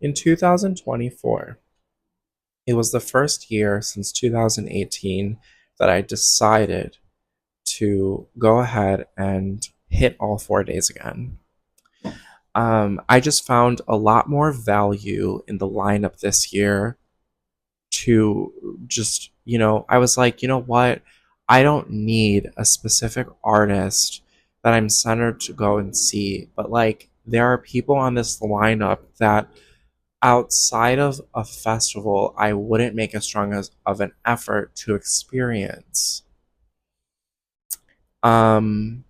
In 2024, it was the first year since 2018 that I decided to go ahead and hit all 4 days again. I just found a lot more value in the lineup this year to just, I was like, you know what? I don't need a specific artist that I'm centered to go and see, but like, there are people on this lineup that outside of a festival, I wouldn't make as strong as of an effort to experience. Um,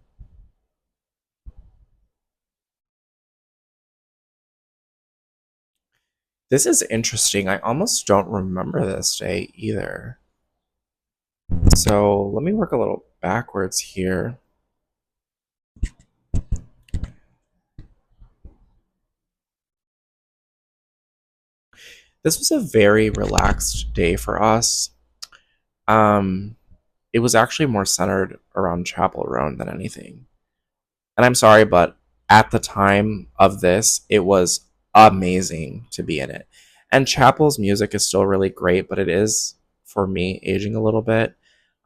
this is interesting. I almost don't remember this day either. So let me work a little backwards here. This was a very relaxed day for us. Um, it was actually more centered around Chapel Roan than anything. And I'm sorry, but at the time of this, it was amazing to be in it. And Chapel's music is still really great, but it is, for me, aging a little bit.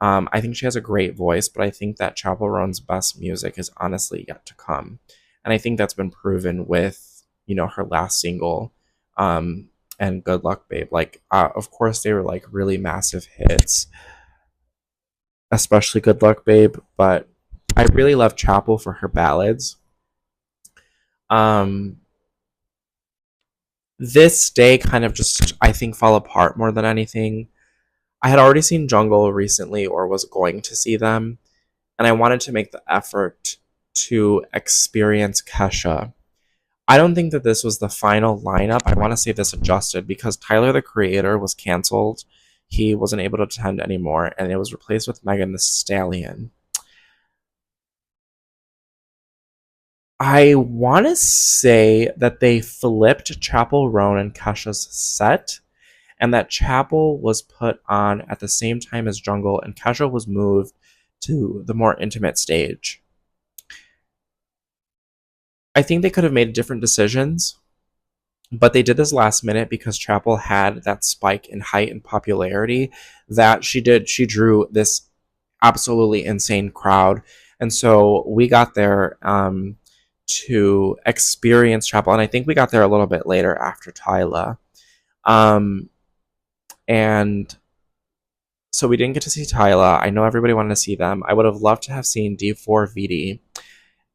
I think she has a great voice, but I think that Chapel Roan's best music is honestly yet to come. And I think that's been proven with, her last single, and Good Luck Babe. Like, of course, they were like really massive hits, especially Good Luck Babe, but I really love Chapel for her ballads. Um, this day kind of just, I think, fell apart more than anything. I had already seen Jungle recently or was going to see them, and I wanted to make the effort to experience Kesha. I don't think that this was the final lineup. I want to say this adjusted because Tyler the Creator was canceled. He wasn't able to attend anymore, and it was replaced with Megan the Stallion. I want to say that they flipped Chapel Roan and Kesha's set, and that Chapel was put on at the same time as Jungle, and Kesha was moved to the more intimate stage. I think they could have made different decisions, but they did this last minute because Chapel had that spike in height and popularity that she did. She drew this absolutely insane crowd. And so we got there to experience Chapel. And I think we got there a little bit later after Tyla. Um, and so we didn't get to see Tyla. I know everybody wanted to see them. I would have loved to have seen D4 VD.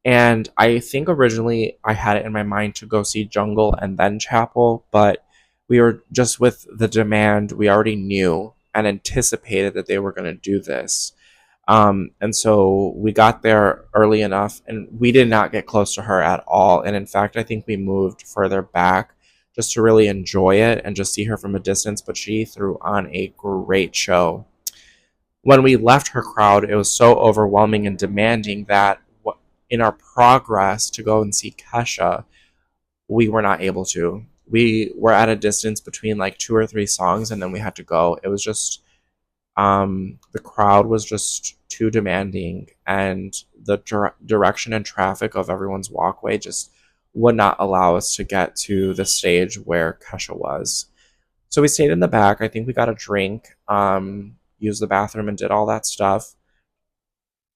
And I think originally I had it in my mind to go see Jungle and then Chapel, but we were just with the demand, we already knew and anticipated that they were going to do this. And so we got there early enough and we did not get close to her at all. And in fact, I think we moved further back just to really enjoy it and just see her from a distance. But she threw on a great show. When we left her crowd, it was so overwhelming and demanding that in our progress to go and see Kesha, we were not able to. We were at a distance between like two or three songs and then we had to go. It was just the crowd was just too demanding, and the direction and traffic of everyone's walkway just would not allow us to get to the stage where Kesha was. So we stayed in the back. I think we got a drink, used the bathroom, and did all that stuff.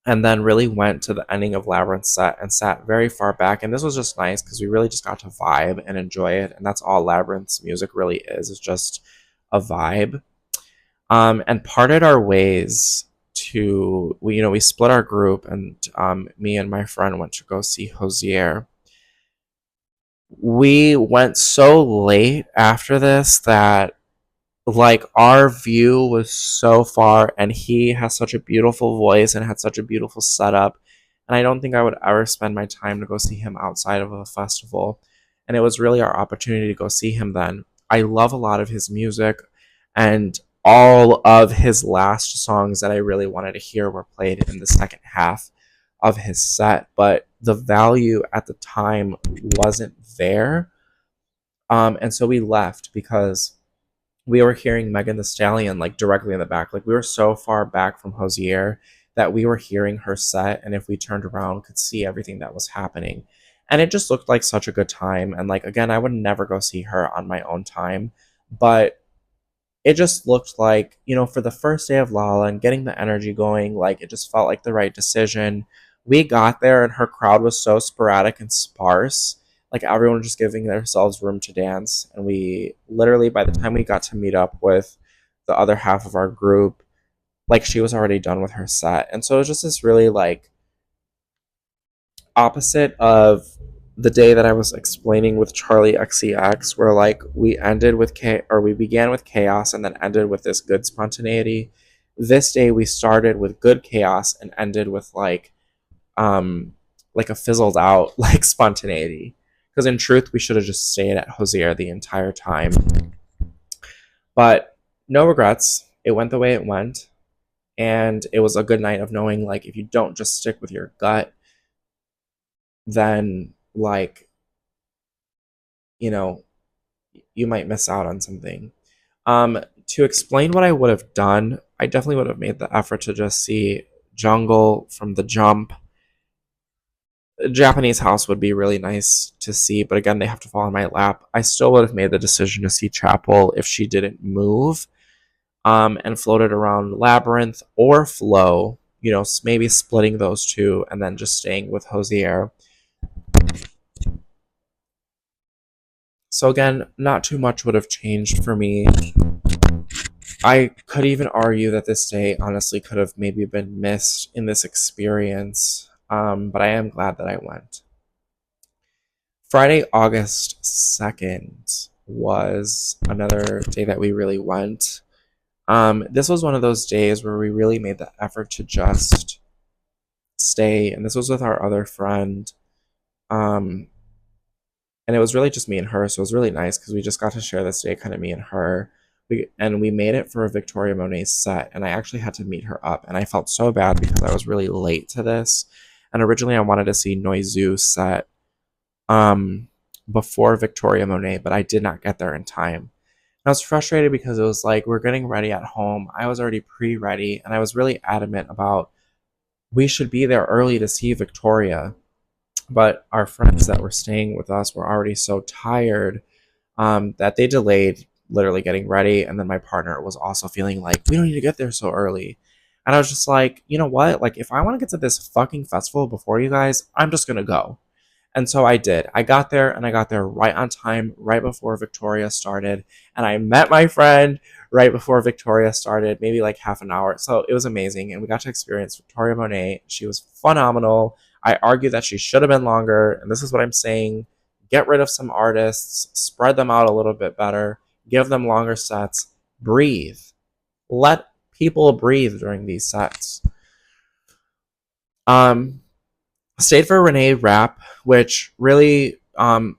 And then really went to the ending of Labyrinth set and sat very far back. And this was just nice because we really just got to vibe and enjoy it. And that's all Labyrinth's music really is. It's just a vibe. And parted our ways to we split our group, and me and my friend went to go see Hosier. We went so late after this that like our view was so far, and he has such a beautiful voice and had such a beautiful setup, and I don't think I would ever spend my time to go see him outside of a festival, and it was really our opportunity to go see him then. I love a lot of his music, and all of his last songs that I really wanted to hear were played in the second half of his set, but the value at the time wasn't there. And so we left because we were hearing Megan the Stallion like directly in the back. Like we were so far back from Hosier that we were hearing her set, and if we turned around, could see everything that was happening. And it just looked like such a good time. And like, again, I would never go see her on my own time, but it just looked like, for the first day of Lolla and getting the energy going, like it just felt like the right decision. We got there and her crowd was so sporadic and sparse. Like everyone was just giving themselves room to dance. And we literally, by the time we got to meet up with the other half of our group, like she was already done with her set. And so it was just this really like opposite of the day that I was explaining with Charlie XCX, where like we began with chaos and then ended with this good spontaneity. This day we started with good chaos and ended with like a fizzled out like spontaneity. Because in truth, we should have just stayed at Hosier the entire time. But no regrets. It went the way it went. And it was a good night of knowing like if you don't just stick with your gut, then like you know you might miss out on something. To explain what I would have done, I definitely would have made the effort to just see jungle from the jump. A Japanese house would be really nice to see, but again, they have to fall in my lap. I still would have made the decision to see Chapel if she didn't move, and floated around Labyrinth or Flow. Maybe splitting those two and then just staying with Hosier. So again, not too much would have changed for me. I could even argue that this day honestly could have maybe been missed in this experience, but I am glad that I went. Friday, August 2nd was another day that we really went. This was one of those days where we really made the effort to just stay, and this was with our other friend. Um, and it was really just me and her, so it was really nice because we just got to share this day, kind of me and her. We made it for a Victoria Monet set, and I actually had to meet her up, and I felt so bad because I was really late to this. And originally I wanted to see Noizu set um before Victoria Monet, but I did not get there in time. And I was frustrated because it was like we're getting ready at home. I was already pre-ready, and I was really adamant about we should be there early to see Victoria. But our friends that were staying with us were already so tired that they delayed literally getting ready. And then my partner was also feeling like, we don't need to get there so early. And I was just like, you know what? Like, if I want to get to this fucking festival before you guys, I'm just going to go. And so I did. I got there and I got there right on time, right before Victoria started. And I met my friend right before Victoria started, maybe like half an hour. So it was amazing. And we got to experience Victoria Monet. She was phenomenal. I argue that she should have been longer. And this is what I'm saying: get rid of some artists, spread them out a little bit better, give them longer sets, breathe. Let people breathe during these sets. Um, Stayed for Renee Rapp, which really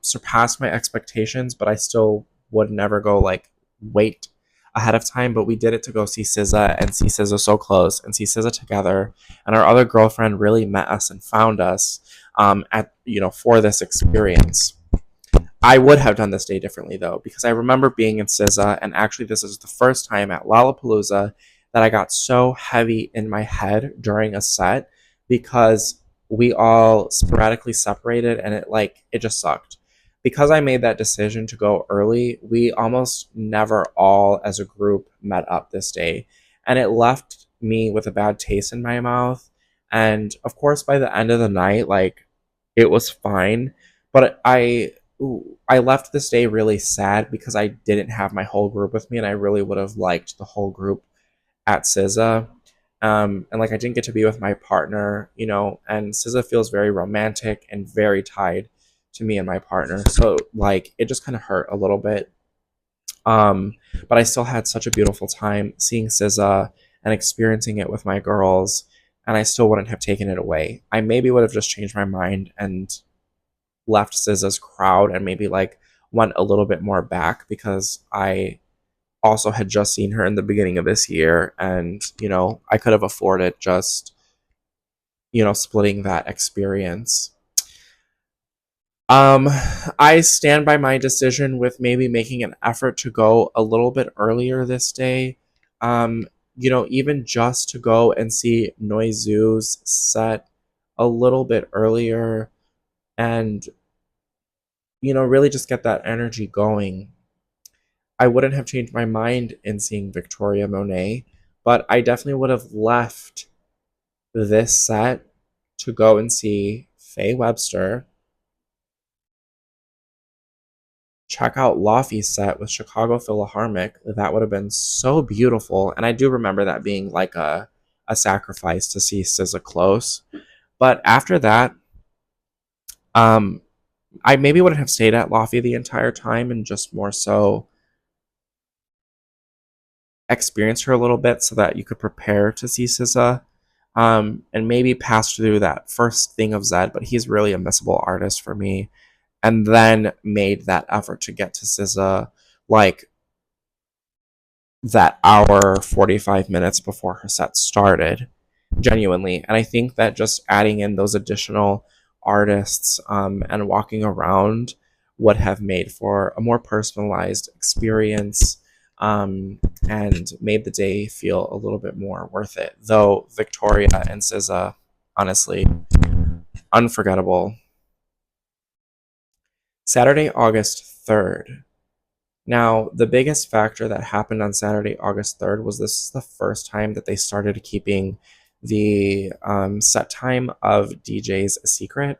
surpassed my expectations, but I still would never go like wait ahead of time. But we did it to go see SZA and see SZA so close and see SZA together. And our other girlfriend really met us and found us at for this experience. I would have done this day differently though, because I remember being in SZA, and actually this is the first time at Lollapalooza that I got so heavy in my head during a set because we all sporadically separated, and it just sucked. Because I made that decision to go early, we almost never all as a group met up this day, and it left me with a bad taste in my mouth. And of course, by the end of the night, like it was fine, but I left this day really sad because I didn't have my whole group with me, and I really would have liked the whole group at SZA. And like I didn't get to be with my partner, and SZA feels very romantic and very tied to me and my partner. So like it just kind of hurt a little bit. Um, but I still had such a beautiful time seeing SZA and experiencing it with my girls, and I still wouldn't have taken it away. I maybe would have just changed my mind and left SZA's crowd and maybe like went a little bit more back because I also had just seen her in the beginning of this year, and I could have afforded just splitting that experience. um I stand by my decision with maybe making an effort to go a little bit earlier this day. Even just to go and see Noizu's set a little bit earlier, and really just get that energy going. I wouldn't have changed my mind in seeing Victoria Monet, but I definitely would have left this set to go and see Faye Webster, check out Laufey's set with Chicago Philharmonic. That would have been so beautiful. And I do remember that being like a sacrifice to see SZA close. But after that, um, I maybe wouldn't have stayed at Laufey the entire time and just more so experienced her a little bit so that you could prepare to see SZA. And maybe pass through that first thing of Zed, but he's really a missable artist for me. And then made that effort to get to SZA like that hour 45 minutes before her set started, genuinely. And I think that just adding in those additional artists and walking around would have made for a more personalized experience, and made the day feel a little bit more worth it. Though Victoria and SZA, honestly, unforgettable. Saturday, August 3rd. Now, the biggest factor that happened on Saturday, August 3rd, was this is the first time that they started keeping the set time of DJs a secret.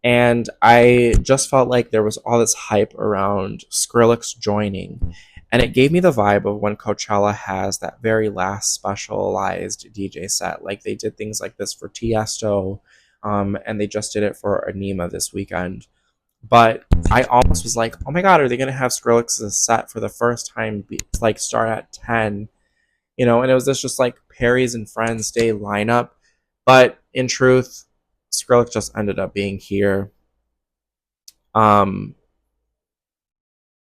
And I just felt like there was all this hype around Skrillex joining. And it gave me the vibe of when Coachella has that very last specialized DJ set. Like they did things like this for Tiesto, and they just did it for Anima this weekend. But I almost was like, oh my god, are they going to have Skrillex's set for the first time, like start at 10? And it was this just like Perry's and Friends Day lineup. But in truth, Skrillex just ended up being here. Um,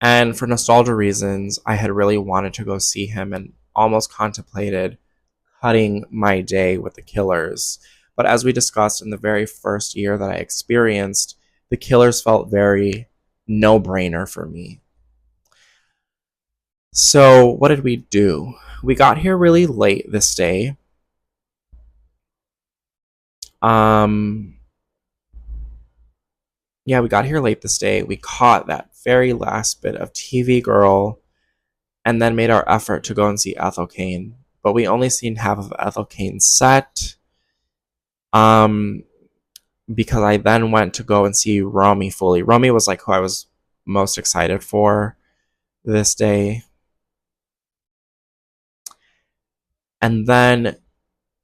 and for nostalgia reasons, I had really wanted to go see him and almost contemplated cutting my day with the Killers. But as we discussed in the very first year that I experienced, the Killers felt very no brainer for me. So, what did we do? We got here really late this day. Um, yeah, we got here late this day. We caught that very last bit of TV Girl and then made our effort to go and see Ethel Kane. But we only seen half of Ethel Kane's set. Um, because I then went to go and see Romy fully. Romy was like who I was most excited for this day. And then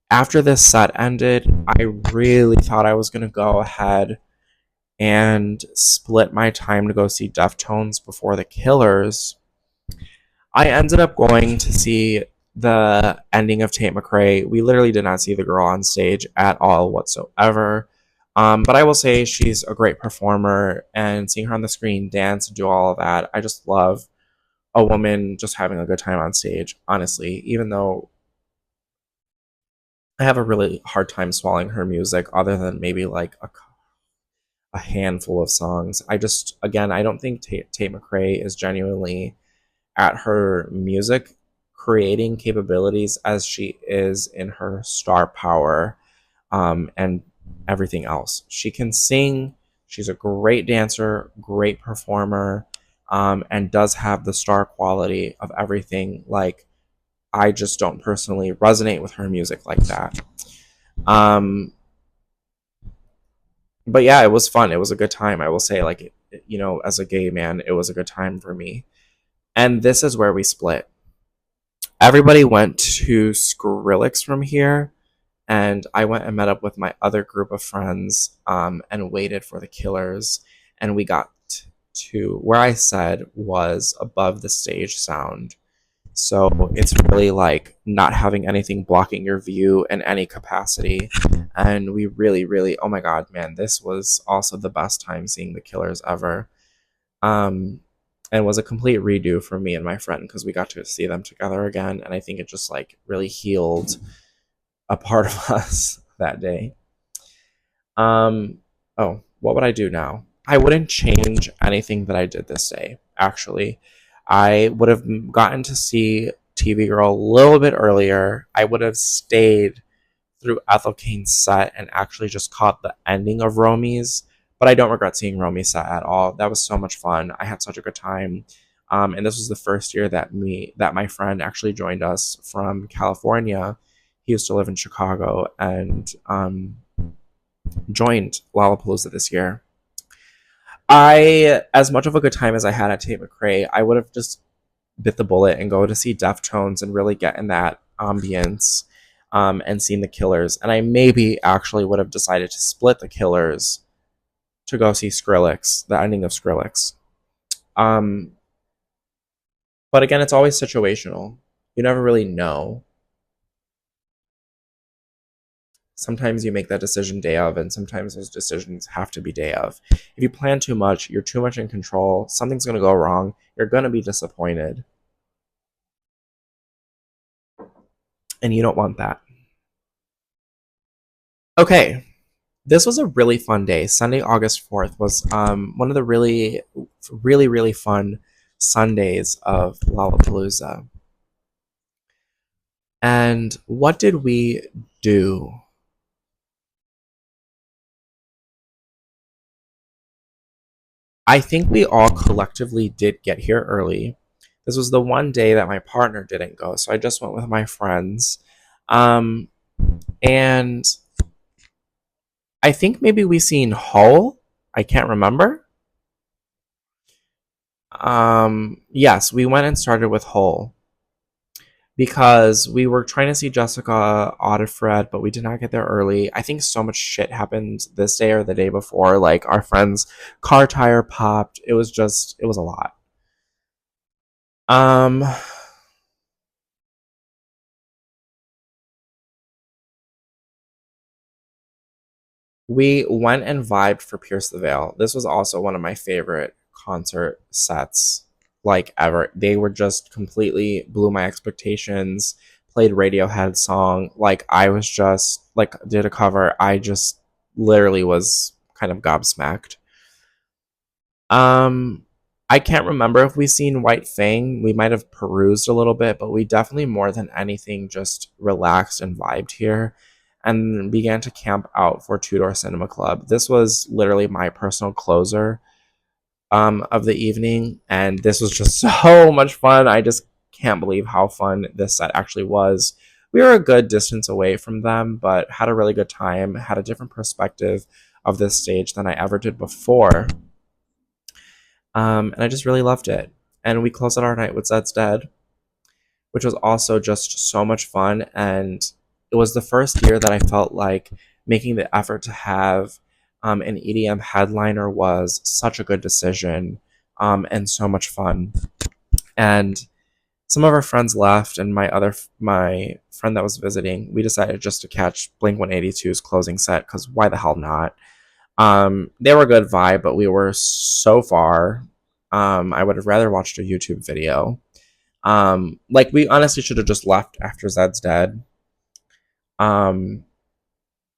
after this set ended, I really thought I was going to go ahead and split my time to go see Deftones before the Killers. I ended up going to see the ending of Tate McRae. We literally did not see the girl on stage at all whatsoever. But I will say she's a great performer, and seeing her on the screen dance and do all of that, I just love a woman just having a good time on stage, honestly, even though I have a really hard time swallowing her music other than maybe like a handful of songs. Again, I don't think Tate McRae is genuinely at her music creating capabilities as she is in her star power, and everything else. She can sing. She's a great dancer, great performer, and does have the star quality of everything. Like, I just don't personally resonate with her music like that. Um, but yeah, it was fun. It was a good time. I will say, like, as a gay man, it was a good time for me. And this is where we split. Everybody went to Skrillex from here, and I went and met up with my other group of friends, and waited for the Killers. And we got to where I said was above the stage sound. So it's really like not having anything blocking your view in any capacity. And we really, really, oh my God, man, this was also the best time seeing the Killers ever. Um, and was a complete redo for me and my friend because we got to see them together again. And I think it just like really healed a part of us that day. Oh, what would I do now? I wouldn't change anything that I did this day, actually. I would have gotten to see TV Girl a little bit earlier. I would have stayed through Ethel Kane's set and actually just caught the ending of Romy's. But I don't regret seeing Romy set at all. That was so much fun. I had such a good time. And this was the first year that my friend actually joined us from California. He used to live in Chicago and joined Lollapalooza this year. As much of a good time as I had at Tate McRae, I would have just bit the bullet and go to see Deftones and really get in that ambience, and seen the Killers. And I maybe actually would have decided to split the Killers to go see Skrillex, the ending of Skrillex. Um, but again, it's always situational. You never really know. Sometimes you make that decision day of, and sometimes those decisions have to be day of. If you plan too much, you're too much in control, something's going to go wrong, you're going to be disappointed. And you don't want that. Okay, this was a really fun day. Sunday, August 4th was one of the really, really, really fun Sundays of Lollapalooza. And what did we do? I think we all collectively did get here early. This was the one day that my partner didn't go, so I just went with my friends. Um, and I think maybe we seen Hull. I can't remember. Yes, we went and started with Hull because we were trying to see Jessica Audifred, but we did not get there early. I think so much shit happened this day or the day before. Like our friend's car tire popped. It was a lot. Um, we went and vibed for Pierce the Veil. This was also one of my favorite concert sets like ever. They were just completely blew my expectations. Played Radiohead song. Like I was just like did a cover. I just literally was kind of gobsmacked. Um, I can't remember if we seen White Fang. We might have perused a little bit, but we definitely more than anything just relaxed and vibed here and began to camp out for Two Door Cinema Club. This was literally my personal closer of the evening, and this was just so much fun. I just can't believe how fun this set actually was. We were a good distance away from them, but had a really good time, had a different perspective of this stage than I ever did before. And I just really loved it. And we closed out our night with Zed's Dead, which was also just so much fun. And it was the first year that I felt like making the effort to have an EDM headliner was such a good decision, and so much fun. And some of our friends left, and my friend that was visiting, we decided just to catch Blink 182's closing set because why the hell not? They were a good vibe, but we were so far. I would have rather watched a YouTube video. Like we honestly should have just left after Zed's Dead. Um,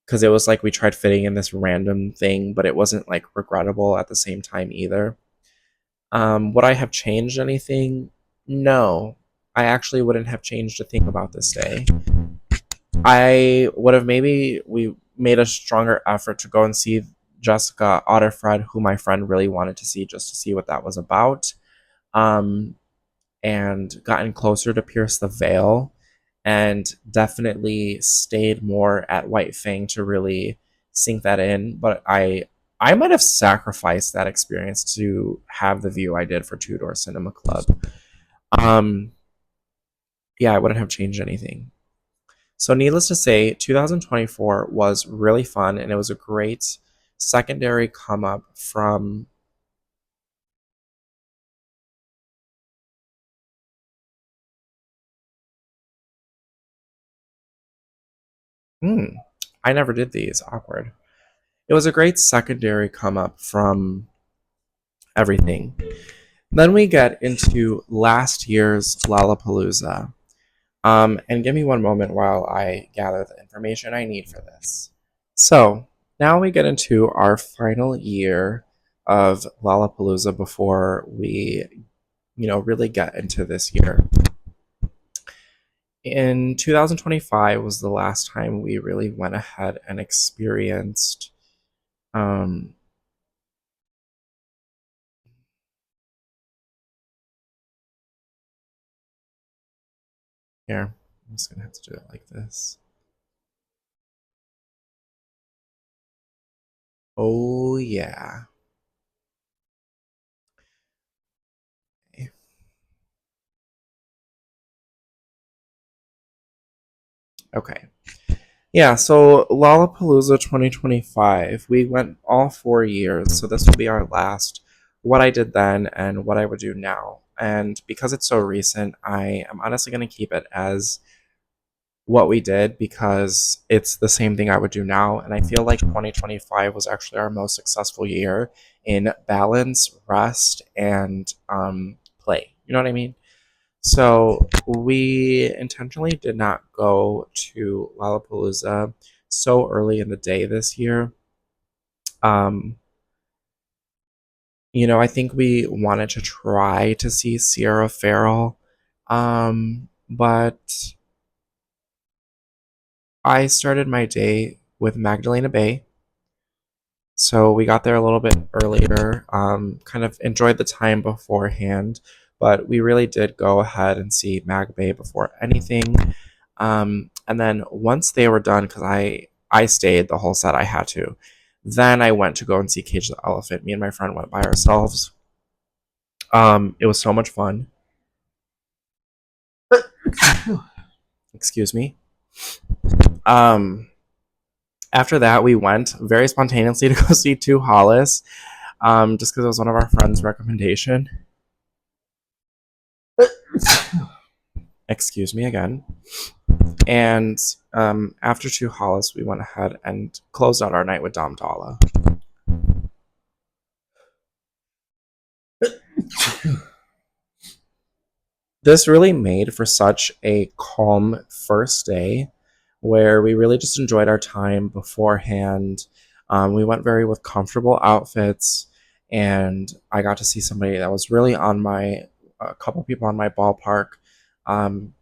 because it was like we tried fitting in this random thing, but it wasn't like regrettable at the same time either. Would I have changed anything? No. I actually wouldn't have changed a thing about this day. I would have maybe we made a stronger effort to go and see Jessica Otterfred, who my friend really wanted to see just to see what that was about, um, and gotten closer to Pierce the Veil, and definitely stayed more at White Fang to really sink that in. But I might have sacrificed that experience to have the view I did for Two Door Cinema Club. Um, yeah, I wouldn't have changed anything. So, needless to say, 2024 was really fun and it was a great secondary come up from. Hmm, I never did these. Awkward. It was a great secondary come up from everything. Then we get into last year's Lollapalooza. And give me one moment while I gather the information I need for this. So, now we get into our final year of Lollapalooza before we really get into this year. In 2025 was the last time we really went ahead and experienced um, Here, I'm just gonna have to do it like this. Oh yeah. Okay. Yeah, so Lollapalooza 2025, we went all 4 years, so this will be our last what I did then and what I would do now. And because it's so recent, I am honestly going to keep it as what we did because it's the same thing I would do now. And I feel like 2025 was actually our most successful year in balance, rest, and play. You know what I mean? So we intentionally did not go to Lollapalooza so early in the day this year. Um, I think we wanted to try to see Sierra Farrell, but I started my day with Magdalena Bay. So we got there a little bit earlier, kind of enjoyed the time beforehand, but we really did go ahead and see Mag Bay before anything. And then once they were done, because I stayed the whole set, I had to. Then I went to go and see Cage the Elephant. Me and my friend went by ourselves. It was so much fun. Excuse me. Um, After that, we went very spontaneously to go see Two Hollis, just because it was one of our friends' recommendation. Excuse me again. And after Two Hollis, we went ahead and closed out our night with Dom Dalla. This really made for such a calm first day where we really just enjoyed our time beforehand. We went very with comfortable outfits, and I got to see somebody that was really on a couple people on my ballpark um,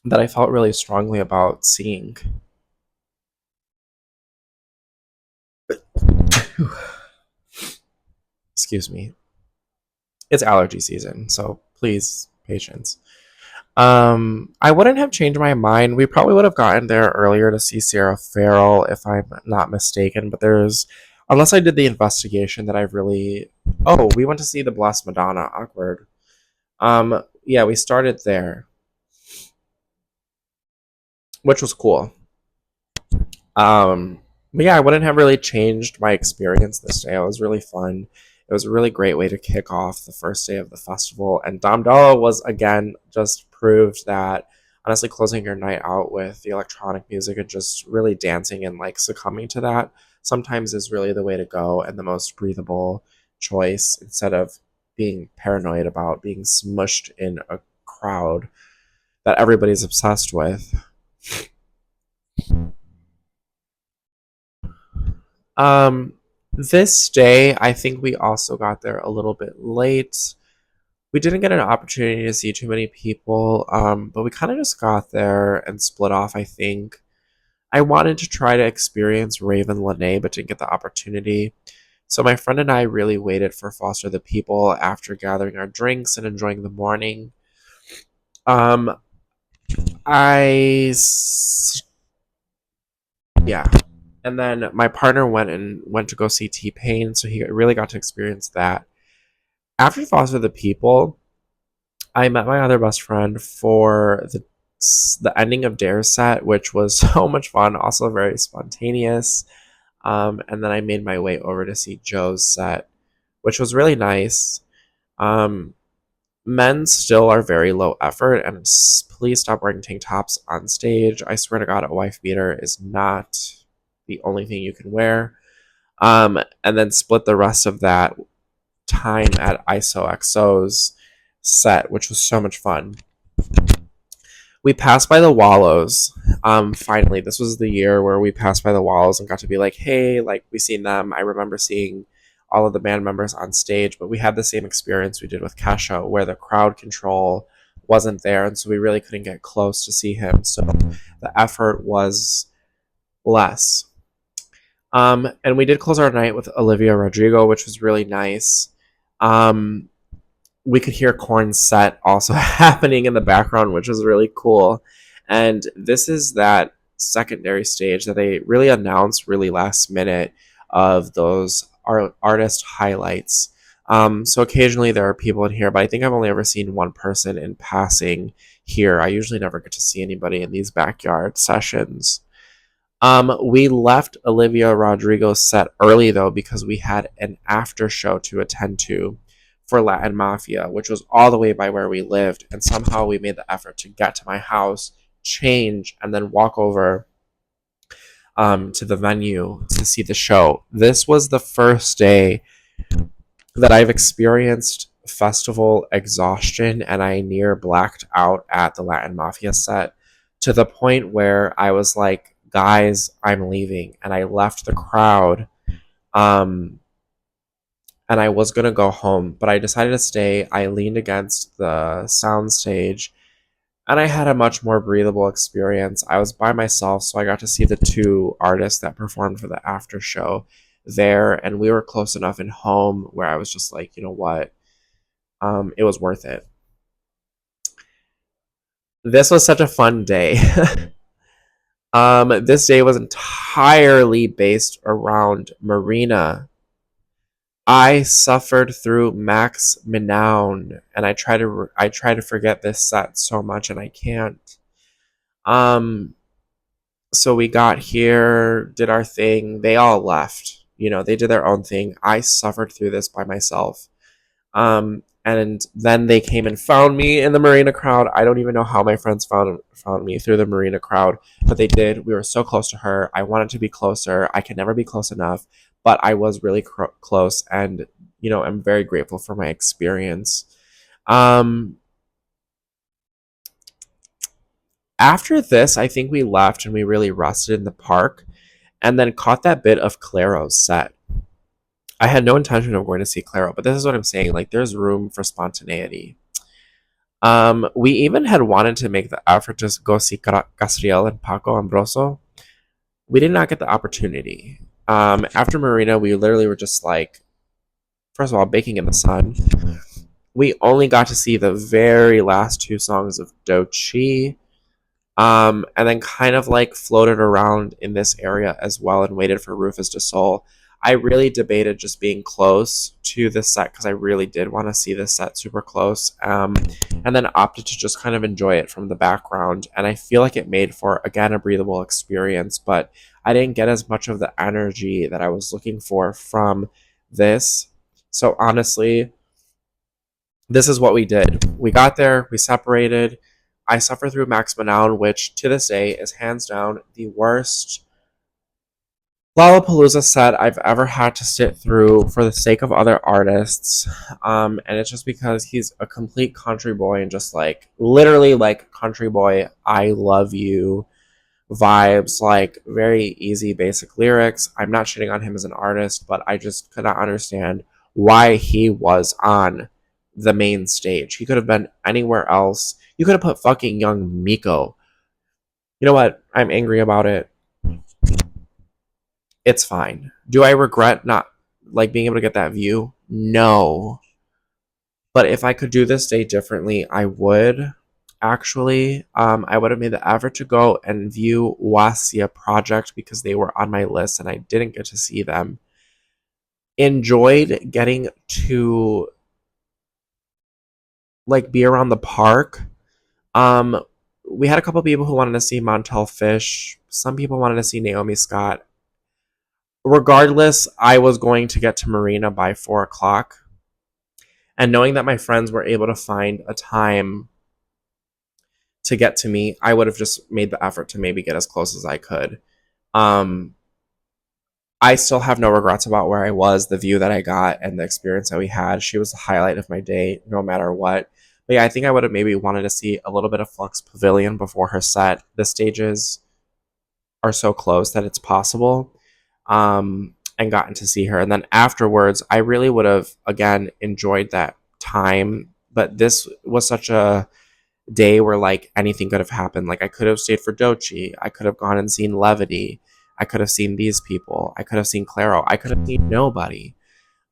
that I felt really strongly about seeing. Excuse me. It's allergy season, so please, patience. I wouldn't have changed my mind. We probably would have gotten there earlier to see Sarah Farrell, if I'm not mistaken. But unless I did the investigation that I've really. Oh, we went to see the Blessed Madonna. Awkward. Yeah, we started there, which was cool. But yeah, I wouldn't have really changed my experience this day. It was really fun. It was a really great way to kick off the first day of the festival. And Dom Dalla was, again, just proved that honestly closing your night out with the electronic music and just really dancing and like succumbing to that sometimes is really the way to go and the most breathable choice instead of being paranoid about being smushed in a crowd that everybody's obsessed with. Um, this day, I think we also got there a little bit late. We didn't get an opportunity to see too many people, but we kind of just got there and split off, I think. I wanted to try to experience Raven Lene, but didn't get the opportunity. So my friend and I really waited for Foster the People after gathering our drinks and enjoying the morning. Um, I yeah, and then my partner went to go see T Pain, so he really got to experience that. After Foster the People, I met my other best friend for the ending of Dare's set, which was so much fun, also very spontaneous. And then I made my way over to see Joe's set, which was really nice. Um, Men still are very low effort, and please stop wearing tank tops on stage. I swear to God, a wife beater is not the only thing you can wear. And then split the rest of that time at ISOXO's set, which was so much fun. We passed by the Wallows. Finally, this was the year where we passed by the Wallows and got to be like, hey, like we seen them. I remember seeing all of the band members on stage, but we had the same experience we did with Kesha, where the crowd control wasn't there, and so we really couldn't get close to see him. So the effort was less. And we did close our night with Olivia Rodrigo, which was really nice. Um, we could hear Korn's set also happening in the background, which was really cool. And this is that secondary stage that they really announced really last minute of those artist highlights. So occasionally there are people in here, but I think I've only ever seen one person in passing here. I usually never get to see anybody in these backyard sessions. We left Olivia Rodrigo's set early though because we had an after show to attend to for Latin Mafia, which was all the way by where we lived, and somehow we made the effort to get to my house, change, and then walk over to the venue to see the show. This was the first day that I've experienced festival exhaustion, and I near blacked out at the Latin Mafia set to the point where I was like, guys, I'm leaving. And I left the crowd. Um, and I was going to go home, but I decided to stay. I leaned against the sound stage and I had a much more breathable experience. I was by myself, so I got to see the two artists that performed for the after show there, and we were close enough in home where I was just like, you know what, it was worth it. This was such a fun day. This day was entirely based around Marina. I suffered through Max Minown, and I try to forget this set so much, and I can't. Um, so we got here, did our thing. They all left. They did their own thing. I suffered through this by myself. And then they came and found me in the Marina crowd. I don't even know how my friends found me through the Marina crowd, but they did. We were so close to her. I wanted to be closer. I could never be close enough, but I was really close, and I'm very grateful for my experience. Um, After this, I think we left and we really rested in the park, and then caught that bit of Claro's set. I had no intention of going to see Claro, but this is what I'm saying. Like, there's room for spontaneity. We even had wanted to make the effort to go see Castriel and Paco Ambroso. We did not get the opportunity. After Marina, we literally were just like, first of all, baking in the sun. We only got to see the very last two songs of Dochi, and then kind of like floated around in this area as well and waited for Rufus du Sol. I really debated just being close to this set because I really did want to see this set super close, and then opted to just kind of enjoy it from the background. And I feel like it made for, again, a breathable experience, but I didn't get as much of the energy that I was looking for from this. So honestly, this is what we did. We got there, we separated. I suffered through Max Manown, which to this day is hands down the worst Lollapalooza set I've ever had to sit through for the sake of other artists. And it's just because he's a complete country boy and just like literally like country boy, I love you vibes, like very easy, basic lyrics. I'm not shitting on him as an artist, but I just could not understand why he was on the main stage. He could have been anywhere else. You could have put fucking young Miko. You know what? I'm angry about it. It's fine. Do I regret not like being able to get that view? No. But if I could do this day differently, I would. Actually, I would have made the effort to go and view Wasia Project because they were on my list and I didn't get to see them. Enjoyed getting to like be around the park. Um, we had a couple people who wanted to see Montel Fish. Some people wanted to see Naomi Scott. Regardless, I was going to get to Marina by 4 o'clock. And knowing that my friends were able to find a time to get to me, I would have just made the effort to maybe get as close as I could. Um, I still have no regrets about where I was, the view that I got, and the experience that we had. She was the highlight of my day, no matter what. But yeah, I think I would have maybe wanted to see a little bit of Flux Pavilion before her set. The stages are so close that it's possible. And gotten to see her. And then afterwards, I really would have, again, enjoyed that time. But this was such a day where like anything could have happened. Like I could have stayed for Dochi. I could have gone and seen Levity. I could have seen these people. I could have seen Claro. I could have seen nobody.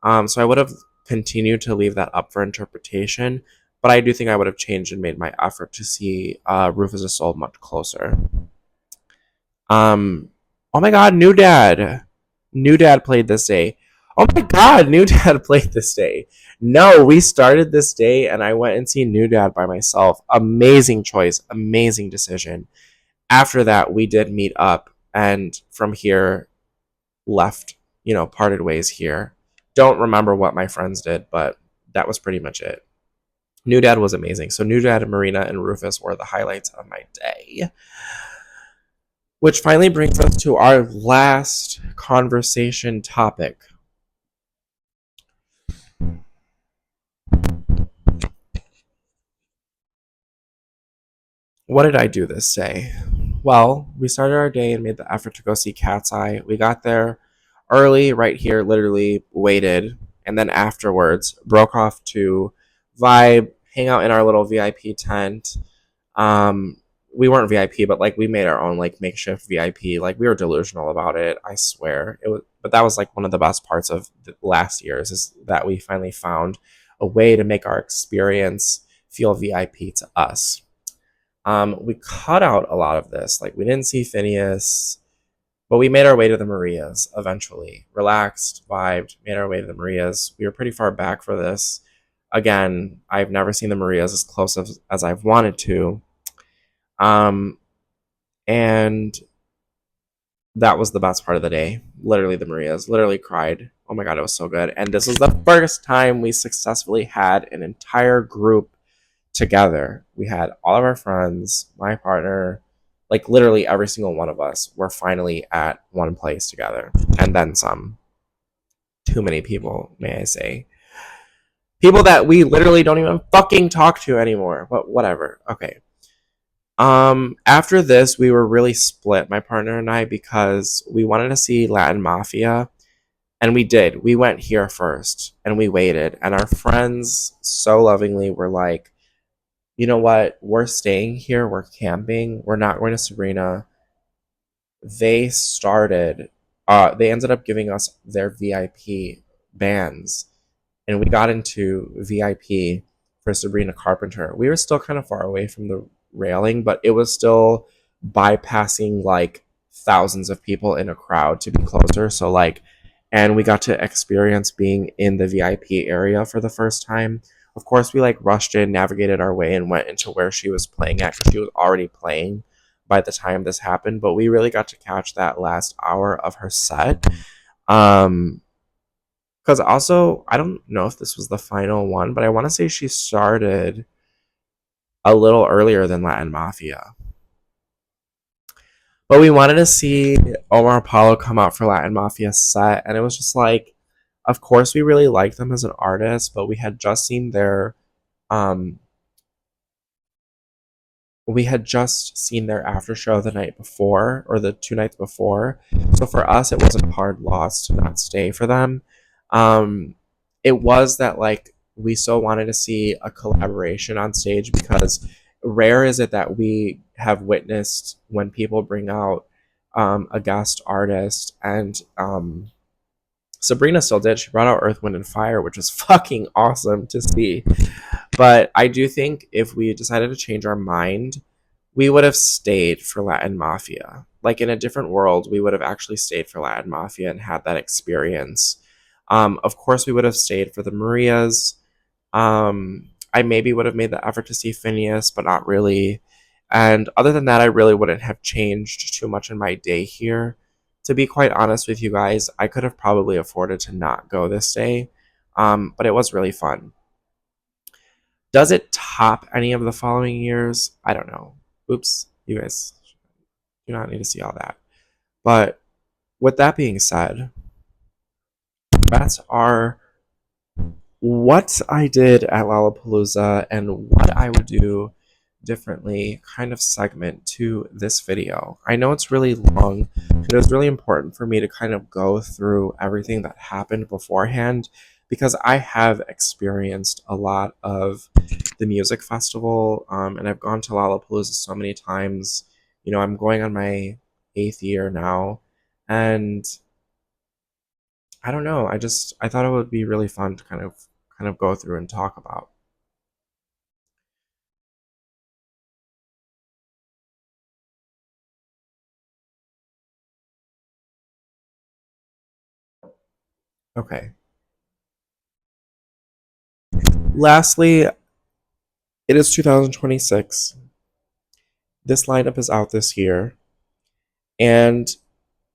So I would have continue to leave that up for interpretation. But I do think I would have changed and made my effort to see Rufus' soul much closer. Oh my God, New Dad. New Dad played this day. Oh my God, New Dad played this day. No, we started this day and I went and seen New Dad by myself. Amazing choice, amazing decision. After that, we did meet up and from here left, parted ways here. Don't remember what my friends did, but that was pretty much it. New Dad was amazing. So New Dad, Marina, and Rufus were the highlights of my day. Which finally brings us to our last conversation topic. What did I do this day? Well, we started our day and made the effort to go see Cat's Eye. We got there early, right here, literally waited, and then afterwards broke off to vibe, hang out in our little VIP tent. Um, we weren't VIP, but like we made our own like makeshift VIP. Like we were delusional about it. I swear it was. But that was like one of the best parts of the last year's is that we finally found a way to make our experience feel VIP to us. We cut out a lot of this. Like we didn't see Phineas, but we made our way to the Marias eventually. Relaxed, vibed, made our way to the Marias. We were pretty far back for this. Again, I've never seen the Marias as close as I've wanted to. And that was the best part of the day. Literally, the Marias. Literally cried. Oh my God, it was so good. And this was the first time we successfully had an entire group together. We had all of our friends, my partner, like literally every single one of us were finally at one place together. And then some. Too many people, may I say. People that we literally don't even fucking talk to anymore. But whatever. Okay. After this, we were really split, my partner and I, because we wanted to see Latin Mafia, and we did. We went here first, and we waited, and our friends so lovingly were like, you know what? We're staying here. We're camping. We're not going to Sabrina. They started. They ended up giving us their VIP bands, and we got into VIP for Sabrina Carpenter. We were still kind of far away from the railing, but it was still bypassing like thousands of people in a crowd to be closer. So like, and we got to experience being in the VIP area for the first time. Of course, we like rushed in, navigated our way, and went into where she was playing at because she was already playing by the time this happened. But we really got to catch that last hour of her set. Because also, I don't know if this was the final one, but I want to say she started a little earlier than Latin Mafia. But we wanted to see Omar Apollo come out for Latin Mafia set, and it was just like, of course, we really liked them as an artist, but um, we had just seen their after show the night before or the 2 nights before. So for us, it wasn't a hard loss to not stay for them. Um, it was that like we so wanted to see a collaboration on stage because rare is it that we have witnessed when people bring out a guest artist and Sabrina still did. She brought out Earth, Wind, and Fire, which was fucking awesome to see. But I do think if we decided to change our mind, we would have stayed for Latin Mafia. Like in a different world, we would have actually stayed for Latin Mafia and had that experience. Of course, we would have stayed for the Marias. I maybe would have made the effort to see Phineas, but not really. And other than that, I really wouldn't have changed too much in my day here. To be quite honest with you guys, I could have probably afforded to not go this day, but it was really fun. Does it top any of the following years? I don't know. Oops, you guys do not need to see all that. But with that being said, that's our what I did at Lollapalooza and what I would do differently kind of segment to this video. I know it's really long, but it was really important for me to kind of go through everything that happened beforehand because I have experienced a lot of the music festival and I've gone to Lollapalooza so many times. You know, I'm going on my 8th year now and I don't know. I thought it would be really fun to kind of kind of go through and talk about. Okay. Lastly, it is 2026. This lineup is out this year, and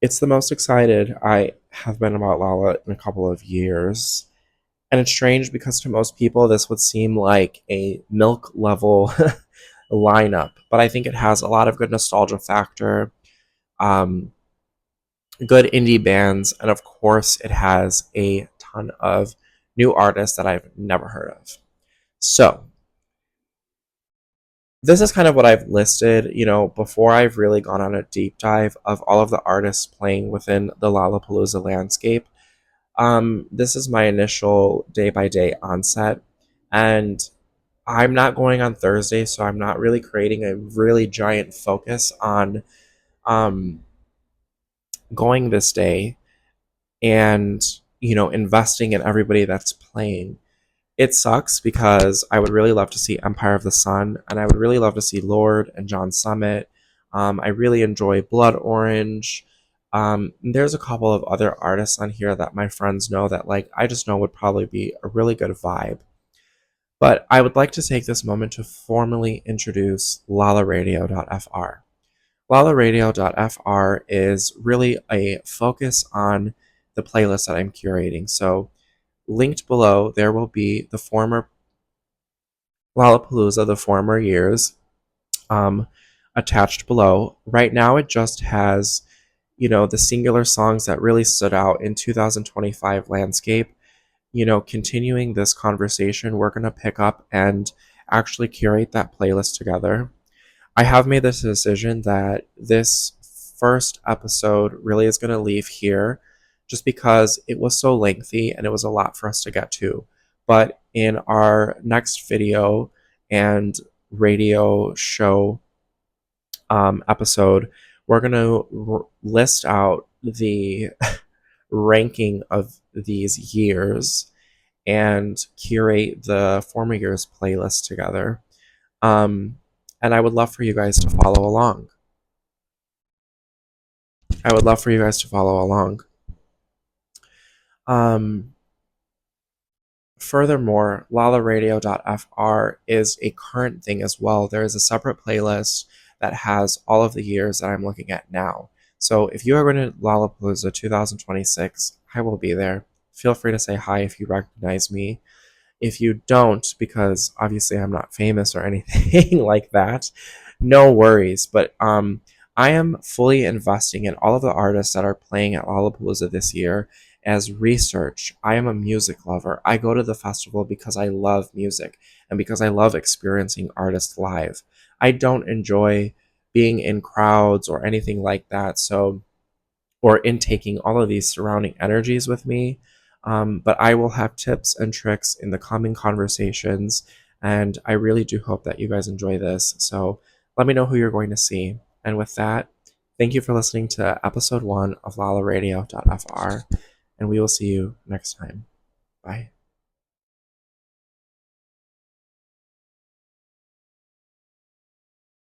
it's the most excited I have been about Lolla in a couple of years. And it's strange because to most people, this would seem like a milk level lineup, but I think it has a lot of good nostalgia factor, um, good indie bands, and of course, it has a ton of new artists that I've never heard of. So, this is kind of what I've listed, before I've really gone on a deep dive of all of the artists playing within the Lollapalooza landscape. This is my initial day by day onset, and I'm not going on Thursday, so I'm not really creating a really giant focus on um, going this day and investing in everybody that's playing. It sucks because I would really love to see Empire of the Sun, and I would really love to see Lord and John Summit. I really enjoy Blood Orange. There's a couple of other artists on here that my friends know that I just know would probably be a really good vibe. But I would like to take this moment to formally introduce Lollaradio.fr. Lollaradio.fr is really a focus on the playlist that I'm curating. So, linked below, there will be the former Lollapalooza, the former years, um, attached below. Right now, it just has, the singular songs that really stood out in 2025 landscape. Continuing this conversation, we're going to pick up and actually curate that playlist together. I have made this decision that this first episode really is going to leave here just because it was so lengthy and it was a lot for us to get to. But in our next video and radio show episode, we're going to list out the ranking of these years and curate the former years playlist together. Um, and I would love for you guys to follow along. I would love for you guys to follow along. Um, Furthermore, Lollaradio.fr is a current thing as well. There is a separate playlist that has all of the years that I'm looking at now. So if you are going to Lollapalooza 2026, I will be there. Feel free to say hi if you recognize me. If you don't, because obviously I'm not famous or anything like that, no worries. But I am fully investing in all of the artists that are playing at Lollapalooza this year as research. I am a music lover. I go to the festival because I love music and because I love experiencing artists live. I don't enjoy being in crowds or anything like that. So or intaking all of these surrounding energies with me. But I will have tips and tricks in the coming conversations, and I really do hope that you guys enjoy this. So let me know who you're going to see. And with that, thank you for listening to episode 1 of Lollaradio.fr, and we will see you next time. Bye.